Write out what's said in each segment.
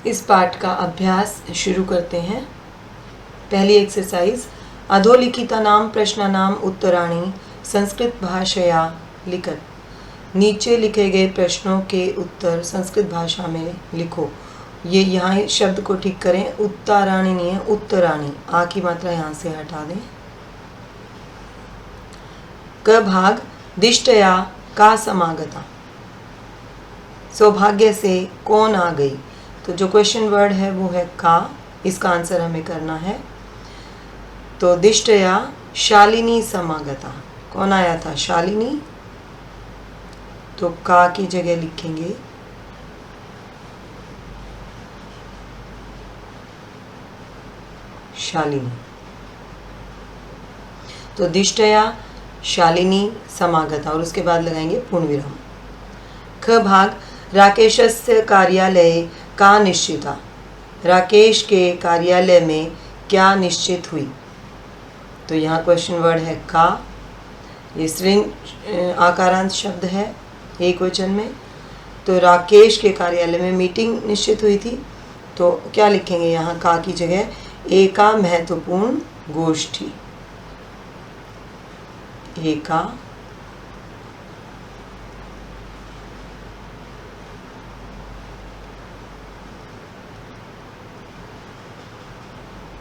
इस पाठ का अभ्यास शुरू करते हैं। पहली एक्सरसाइज, अधोलिखितानां प्रश्नानां उत्तराणि संस्कृत भाषया लिखत। नीचे लिखे गए प्रश्नों के उत्तर संस्कृत भाषा में लिखो। ये यहाँ शब्द को ठीक करें, उत्तराणि नहीं है, उत्तराणि। आ की मात्रा यहाँ से हटा दें। क भाग, दिष्टया का समागता। सौभाग्य से कौन आ गई। तो जो क्वेश्चन वर्ड है वो है का, इसका आंसर हमें करना है। तो दिष्टया शालिनी समागता, कौन आया था, शालिनी। तो का की जगह लिखेंगे शालिनी। तो दिष्टया शालिनी समागता और उसके बाद लगाएंगे पूर्ण विराम। ख भाग, राकेशस्य कार्यालय का निश्चिता। राकेश के कार्यालय में क्या निश्चित हुई। तो यहाँ क्वेश्चन वर्ड है का। ये स्त्रीलिंग आकारांत शब्द है एक वचन में। तो राकेश के कार्यालय में मीटिंग निश्चित हुई थी। तो क्या लिखेंगे यहाँ का की जगह, एका महत्वपूर्ण गोष्ठी। एका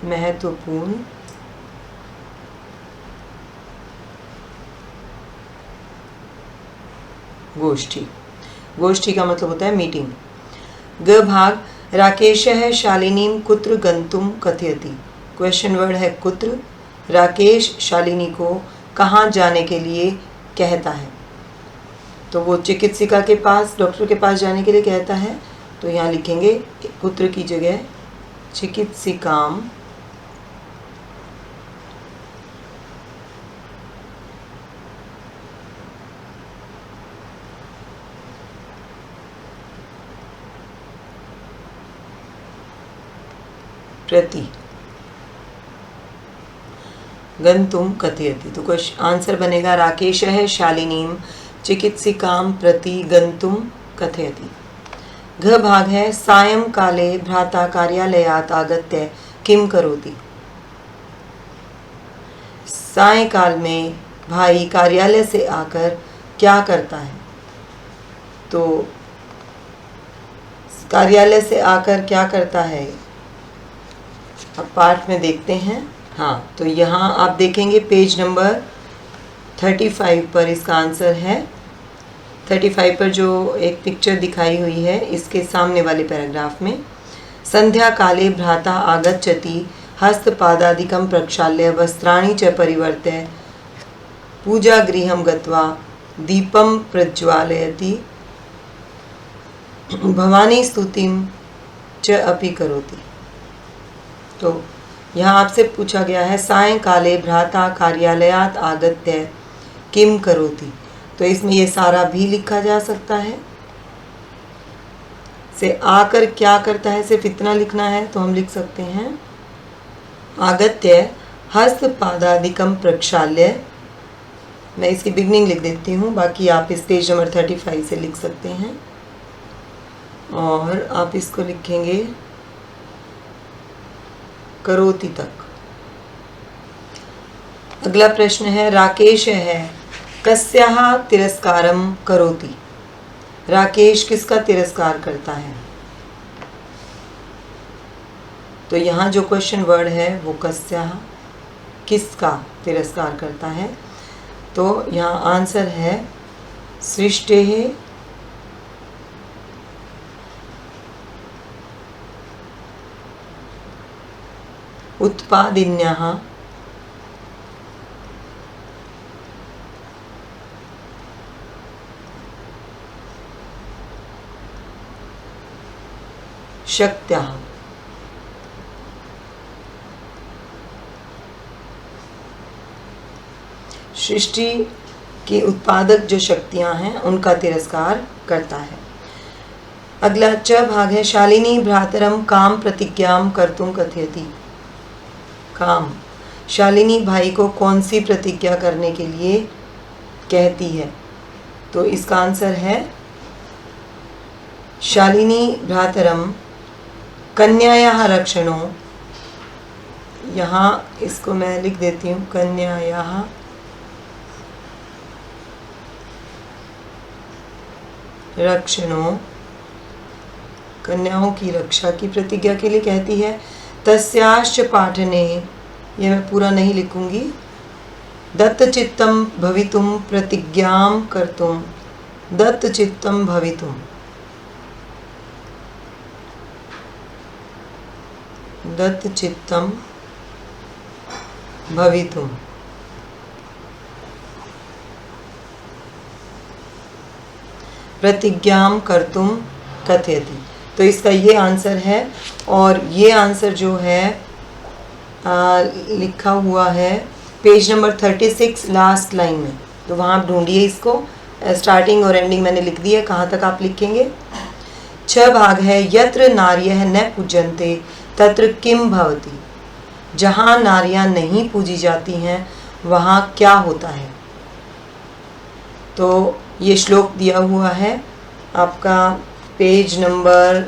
महत्वपूर्ण गोष्ठी। गोष्ठी का मतलब होता है मीटिंग। ग भाग, राकेशः शालिनीं कुत्र गंतुम कथयति। क्वेश्चन वर्ड है कुत्र। राकेश शालिनी को कहाँ जाने के लिए कहता है। तो वो चिकित्सिका के पास, डॉक्टर के पास जाने के लिए कहता है। तो यहाँ लिखेंगे कुत्र की जगह चिकित्सिकाम प्रति गंतुम कथयति। तो क्वेश्चन आंसर बनेगा राकेशः शालिनीं चिकित्सिकां प्रति गंतुम कथयति। घ भाग है, सायंकाले भ्राता कार्यालयात् आगत्य किम करोति। सायंकाल में भाई कार्यालय से आकर क्या करता है। तो कार्यालय से आकर क्या करता है, अब पाठ में देखते हैं। हाँ, तो यहाँ आप देखेंगे पेज नंबर 35 पर इसका आंसर है। 35 पर जो एक पिक्चर दिखाई हुई है, इसके सामने वाले पैराग्राफ में, संध्या काले भ्राता आगच्छति हस्तपादादिकं प्रक्षाल्य वस्त्राणि च परिवर्त्य पूजागृहं गत्वा दीपं प्रज्वालयति भवानी स्तुतिं च अपि करोति। तो यहाँ आपसे पूछा गया है, सायंकाले भ्राता कार्यालयात् आगत्य किम करोति। तो इसमें ये सारा भी लिखा जा सकता है। से आकर क्या करता है, सिर्फ इतना लिखना है तो हम लिख सकते हैं आगत्य हस्तपादादिकं प्रक्षाल्य। मैं इसकी बिगनिंग लिख देती हूँ, बाकी आप इस पेज नंबर 35 से लिख सकते हैं। और आप इसको लिखेंगे करोति तक। अगला प्रश्न है, राकेश है कस्याः तिरस्कारं करोति। राकेश किसका तिरस्कार करता है। तो यहाँ जो क्वेश्चन वर्ड है वो कस्याः, किसका तिरस्कार करता है। तो यहाँ आंसर है सृष्टेः उत्पादिन्याः शक्त्याः। सृष्टि की उत्पादक जो शक्तियां हैं उनका तिरस्कार करता है। अगला च भाग है, शालिनी भ्रातरम काम प्रतिज्ञां कर्तुं कथयति। काम, शालिनी भाई को कौन सी प्रतिज्ञा करने के लिए कहती है। तो इसका आंसर है शालिनी भ्रातरम कन्यायाः रक्षणो, यहाँ इसको मैं लिख देती हूँ, कन्यायाः रक्षणो, कन्याओं की रक्षा की प्रतिज्ञा के लिए कहती है। तस्याश्च पाठने, ये मैं पूरा नहीं लिखूंगी। दत्तचित्तं भवितुं प्रतिज्ञां कर्तुं, दत्तचित्तं भवितुं, दत्तचित्तं भवितुं, प्रतिज्ञां कर्तुं कथयति। तो इसका ये आंसर है, और ये आंसर जो है लिखा हुआ है पेज नंबर 36 लास्ट लाइन में। तो वहाँ आप ढूंढिए इसको, स्टार्टिंग और एंडिंग मैंने लिख दी है, कहाँ तक आप लिखेंगे। 6 भाग है। यत्र नार्यः न पूज्यन्ते तत्र किम भवति, जहाँ नारियां नहीं पूजी जाती हैं वहाँ क्या होता है। तो ये श्लोक दिया हुआ है आपका पेज नंबर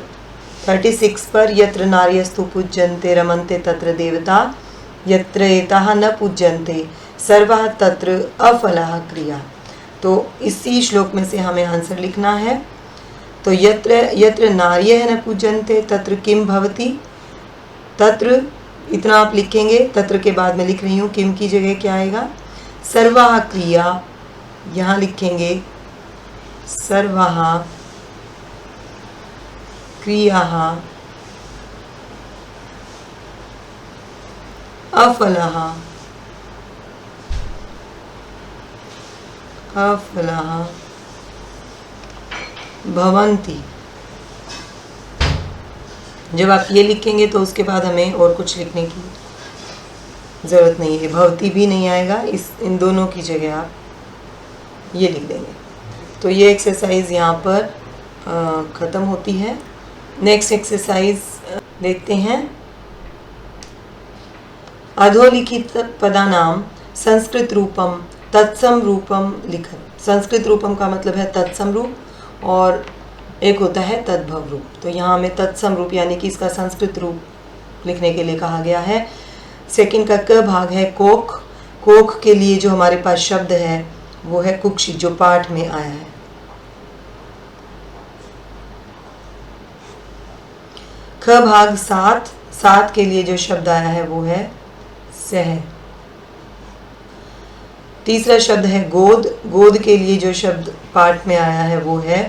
36 पर। यत्र नार्यस्तु पूज्यन्ते रमन्ते तत्र देवता, यत्र एताः न पूज्यन्ते सर्वः तत्र अफलः क्रिया। तो इसी श्लोक में से हमें आंसर लिखना है। तो यत्र नार्यः न पूज्यन्ते तत्र किम भवति, तत्र इतना आप लिखेंगे। तत्र के बाद में लिख रही हूँ, किम की जगह क्या आएगा, सर्वाः क्रिया, यहाँ लिखेंगे सर्वाः क्रियाः अफलः भवन्ति। जब आप ये लिखेंगे तो उसके बाद हमें और कुछ लिखने की ज़रूरत नहीं है, भवती भी नहीं आएगा, इन दोनों की जगह आप ये लिख देंगे। तो ये एक्सरसाइज यहाँ पर ख़त्म होती है। नेक्स्ट एक्सरसाइज देखते हैं। अधोलिखित पदानां संस्कृत रूपम तत्सम रूपम लिखत। संस्कृत रूपम का मतलब है तत्सम रूप, और एक होता है तद्भव रूप। तो यहाँ हमें तत्सम रूप यानी कि इसका संस्कृत रूप लिखने के लिए कहा गया है। सेकंड का क भाग है कोख। कोख के लिए जो हमारे पास शब्द है वो है कुक्षी, जो पाठ में आया है। ख भाग सात। सात के लिए जो शब्द आया है वो है सह। तीसरा शब्द है गोद। गोद के लिए जो शब्द पाठ में आया है वो है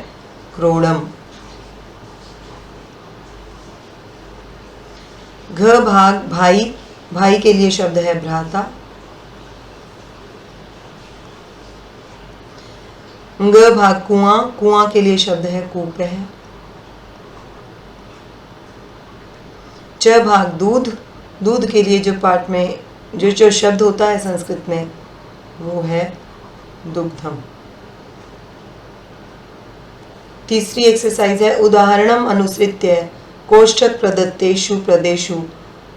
क्रोडम। घ भाग भाई। भाई के लिए शब्द है भ्राता। ग भाग कुआं। कुआं के लिए शब्द है कूप है। च भाग दूध। दूध के लिए जो पाठ में जो शब्द होता है संस्कृत में वो है दुग्धम। तीसरी एक्सरसाइज है उदाहरणम अनुसृत्य कोष्ठक प्रदत्तेषु पदेषु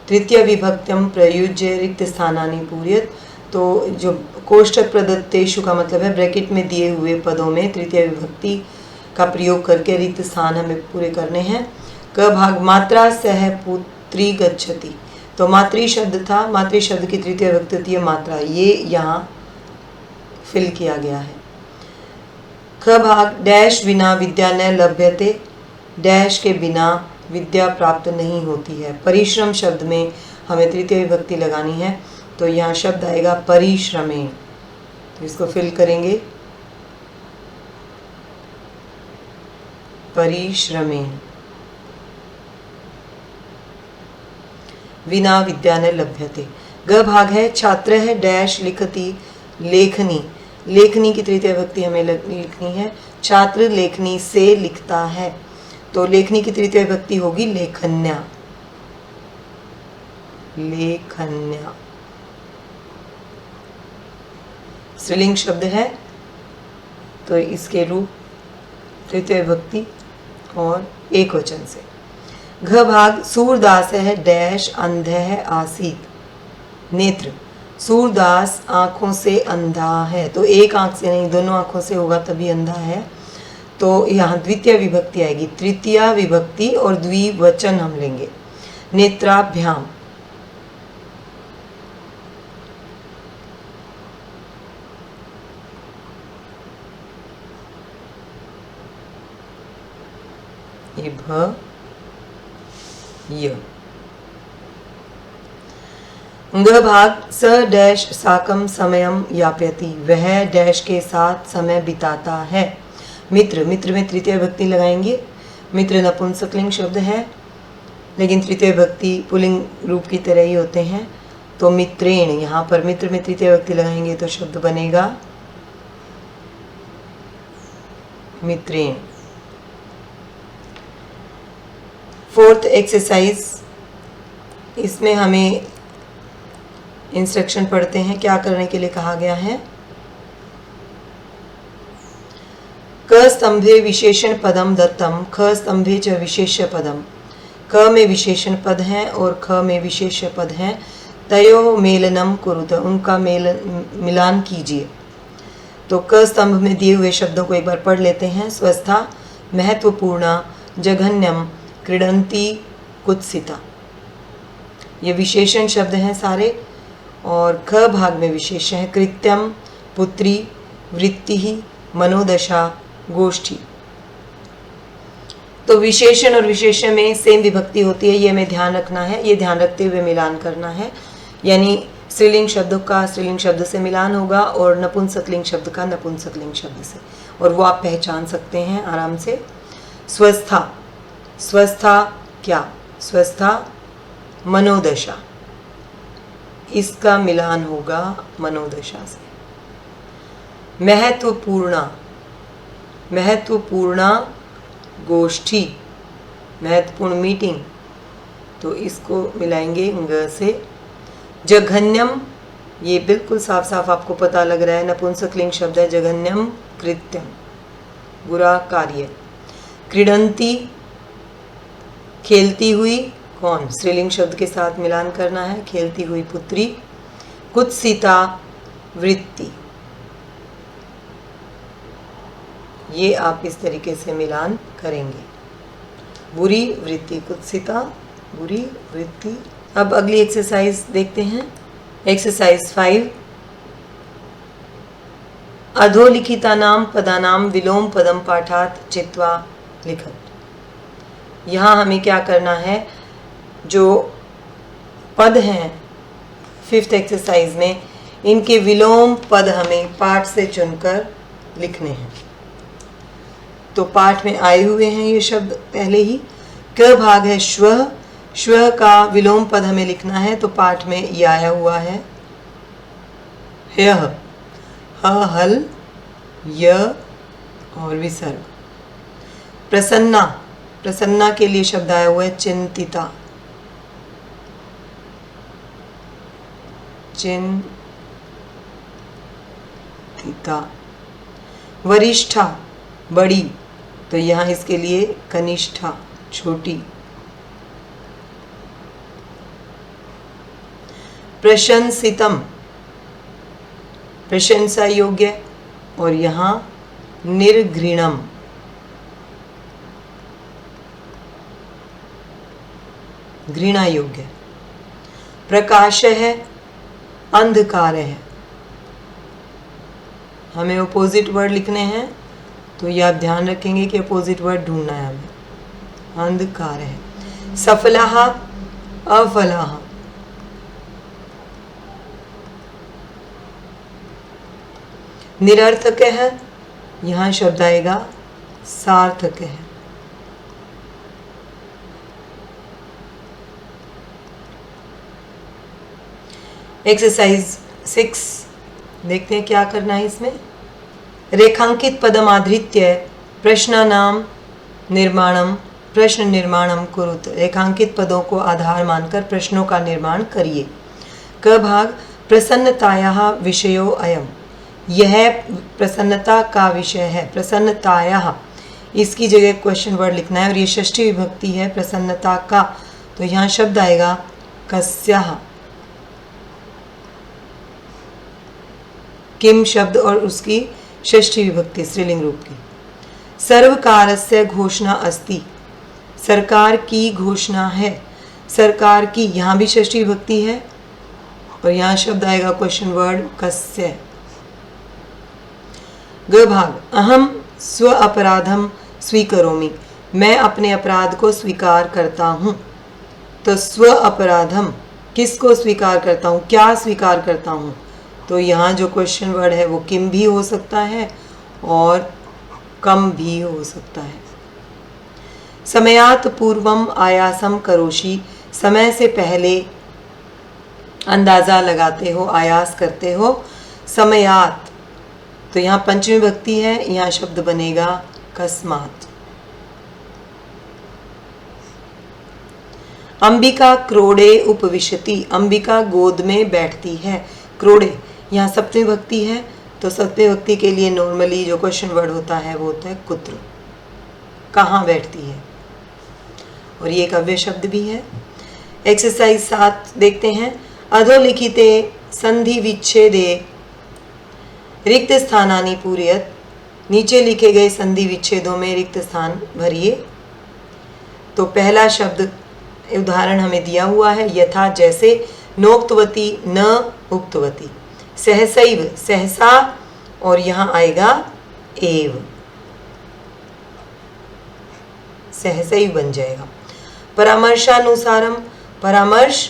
तृतीय विभक्त्यम प्रयुज्य रिक्त स्थानानि पूरयेत्। तो जो कोष्ठक प्रदत्तेषु का मतलब है ब्रैकेट में दिए हुए पदों में तृतीय विभक्ति का प्रयोग करके रिक्त स्थान हमें पूरे करने हैं। क भाग मात्रा सह पुत्री गच्छति। तो मातृ शब्द था, मातृ शब्द की तृतीय विभक्ति होती है मात्रा, ये यहाँ फिल किया गया है। ख भाग डैश बिना विद्या न लभ्यते। डैश के बिना विद्या प्राप्त नहीं होती है। परिश्रम शब्द में हमें तृतीय विभक्ति लगानी है, तो यहाँ शब्द आएगा परिश्रमेण। तो इसको फिल करेंगे परिश्रमेण। विना विद्या न लभ्यते। ग भाग है छात्र है डैश लिखति लेखनी। लेखनी की तृतीय विभक्ति हमें लिखनी है। छात्र लेखनी से लिखता है, तो लेखनी की तृतीय विभक्ति होगी लेखन्या। लेखन्या स्त्रीलिंग शब्द है, तो इसके रूप तृतीय विभक्ति और एक वचन से। घ भाग सूरदास है डैश अंध है आसीत नेत्र। सूरदास आँखों से अंधा है, तो एक आँख से नहीं दोनों आँखों से होगा तभी अंधा है। तो यहाँ द्वितीय विभक्ति आएगी, तृतीय विभक्ति और द्विवचन हम लेंगे। नेत्राभ्याम, ये भ य। ग भाग स डैश साकम समयम यापयति, वह डैश के साथ समय बिताता है। मित्र, मित्र में तृतीय विभक्ति लगाएंगे। मित्र नपुंसकलिंग शब्द है लेकिन तृतीय विभक्ति पुल्लिंग रूप की तरह ही होते हैं, तो मित्रेण, यहाँ पर मित्र में तृतीय विभक्ति लगाएंगे तो शब्द बनेगा मित्रेण। फोर्थ एक्सरसाइज, इसमें हमें इंस्ट्रक्शन पढ़ते हैं, क्या करने के लिए कहा गया है। क स्तंभे विशेषण पदम दत्तम, ख स्तंभे च विशेष्य पदम। क में विशेषण पद हैं और ख में विशेष्य पद हैं। तयो मेलनम कुरुत, उनका मिलान कीजिए। तो क स्तंभ में दिए हुए शब्दों को एक बार पढ़ लेते हैं। स्वस्था, महत्वपूर्ण, जघन्यम, क्रीडंती, कुत्सिता, ये विशेषण शब्द हैं सारे। और ख भाग में विशेषण है कृत्यम, पुत्री, वृत्ति, मनोदशा, गोष्ठी। तो विशेषण और विशेषण में सेम विभक्ति होती है, ये हमें ध्यान रखना है, ये ध्यान रखते हुए मिलान करना है। यानी स्त्रीलिंग शब्दों का स्त्रीलिंग शब्द से मिलान होगा और नपुंसकलिंग शब्द का नपुंसकलिंग शब्द से, और वो आप पहचान सकते हैं आराम से। स्वस्था, स्वस्था क्या, स्वस्था मनोदशा, इसका मिलान होगा मनोदशा से। महत्वपूर्ण, महत्वपूर्ण गोष्ठी, महत्वपूर्ण मीटिंग, तो इसको मिलाएंगे ग से। जघन्यम, ये बिल्कुल साफ साफ आपको पता लग रहा है, नपुंसकलिंग शब्द है। जघन्यम कृत्यम, बुरा कार्य। क्रीडंती, खेलती हुई, कौन, स्त्रीलिंग शब्द के साथ मिलान करना है, खेलती हुई पुत्री। कुत्सिता, वृत्ति, ये आप इस तरीके से मिलान करेंगे। बुरी वृत्ति, कुत्सिता बुरी वृत्ति। अब अगली एक्सरसाइज देखते हैं। एक्सरसाइज 5, अधोलिखितानां पदानां विलोम पदम पाठात् चित्वा लिखत। यहाँ हमें क्या करना है, जो पद हैं 5th एक्सरसाइज में, इनके विलोम पद हमें पाठ से चुनकर लिखने हैं। तो पाठ में आए हुए हैं ये शब्द पहले ही। क भाग है श्वः, श्वः का विलोम पद हमें लिखना है, तो पाठ में ये आया हुआ है ह्यः, ह हल य और विसर्ग। प्रसन्ना, प्रसन्ना के लिए शब्द आया हुआ है चिंतिता, चिंतिता। वरिष्ठा बड़ी, तो यहाँ इसके लिए कनिष्ठा छोटी। प्रशंसितम, प्रशंसा योग्य, और यहाँ निर्घृणम, घृणा योग्य। प्रकाश है, अंधकार है, हमें अपोजिट वर्ड लिखने हैं, तो ये आप ध्यान रखेंगे कि अपोजिट वर्ड ढूंढना है हमें। अंधकार है। सफलाः, अफलाः, निरर्थक है, यहाँ शब्द आएगा सार्थक है। एक्सरसाइज 6 देखते हैं क्या करना है इसमें। रेखांकित पदम आधृत्य प्रश्नानाम निर्माणम, प्रश्न निर्माणम कुरुत। रेखांकित पदों को आधार मानकर प्रश्नों का निर्माण करिए। क भाग प्रसन्नतायाः विषयो अयम, यह प्रसन्नता का विषय है। प्रसन्नतायाः, इसकी जगह क्वेश्चन वर्ड लिखना है, और ये षष्ठी विभक्ति है प्रसन्नता का, तो यहाँ शब्द आएगा कस्याः। किम शब्द और उसकी षष्ठी विभक्ति स्त्रीलिंग रूप की। सर्वकारस्य घोषणा अस्ति, सरकार की घोषणा है। सरकार की, यहाँ भी षष्ठी विभक्ति है और यहाँ शब्द आएगा क्वेश्चन वर्ड कस्य। ग भाग, अहम स्व अपराधम स्वीकरोमि, मैं अपने अपराध को स्वीकार करता हूँ। तो स्व अपराधम, किसको स्वीकार करता हूँ, क्या स्वीकार करता हूँ। तो यहाँ जो क्वेश्चन वर्ड है वो किम भी हो सकता है और कम भी हो सकता है। समयात पूर्वम आयासम करोषि, समय से पहले अंदाज़ा लगाते हो, आयास करते हो। समयात, तो यहाँ पंचमी विभक्ति है, यहाँ शब्द बनेगा कस्मात। अंबिका क्रोड़े उपविशति, अंबिका गोद में बैठती है। क्रोड़े, यहाँ सप्तमी विभक्ति है, तो सप्तमी विभक्ति के लिए नॉर्मली जो क्वेश्चन वर्ड होता है वो होता है कुत्र, कहाँ बैठती है। और ये एक अव्यय शब्द भी है। एक्सरसाइज 7 देखते हैं। अधोलिखिते संधि विच्छेदे रिक्त स्थानानि पूरयत, नीचे लिखे गए संधि विच्छेदों में रिक्त स्थान भरिए। तो पहला शब्द उदाहरण हमें दिया हुआ है, यथा जैसे, नोक्तवती न उक्तवती, सहसैव सहसा, और यहाँ आएगा एव, सहसैव बन जाएगा। परामर्शानुसारम, परामर्श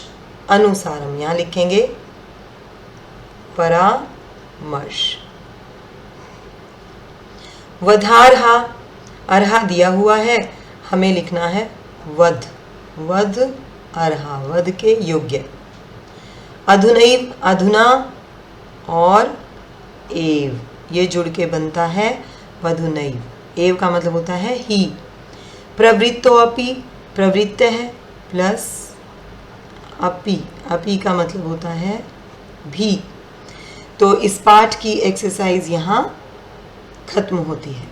अनुसारम, यहाँ लिखेंगे परामर्श। वधारहा, अर्हा दिया हुआ है, हमें लिखना है वध, वध अर्हा, वध के योग्य। अधुनैव, अधुना और एव, ये जुड़ के बनता है वधुनैव। एव का मतलब होता है ही। प्रवृत्तो अपि, प्रवृत्त है प्लस अपि, अपि का मतलब होता है भी। तो इस पाठ की एक्सरसाइज यहाँ खत्म होती है।